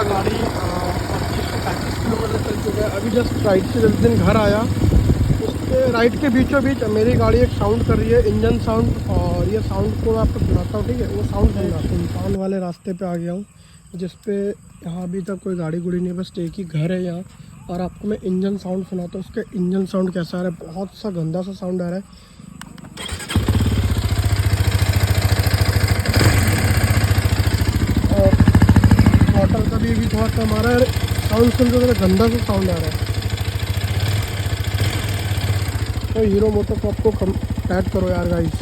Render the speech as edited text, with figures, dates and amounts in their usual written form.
मेरा गाड़ी 25-35 किलोमीटर चल चुका है। अभी जस्ट राइड से जिस दिन घर आया उसके राइड के बीचों बीच मेरी गाड़ी एक साउंड कर रही है, इंजन साउंड। और ये साउंड को मैं आपको सुनाता हूँ, ठीक है। वो साउंड है सुनसान वाले रास्ते पे आ गया हूँ, जिसपे यहाँ अभी तक कोई गाड़ी गुड़ी नहीं, बस एक ही घर है यहाँ। और आपको मैं इंजन साउंड सुनाता हूँ। उसका इंजन साउंड कैसा आ रहा है, बहुत सा गंदा सा साउंड आ रहा है। और थ्रॉटल का भी थोड़ा कम आ रहा है। साउंड सुन के गंदा सा साउंड आ रहा है। तो हीरो मोटोकॉर्प को ऐड करो यार गाइस।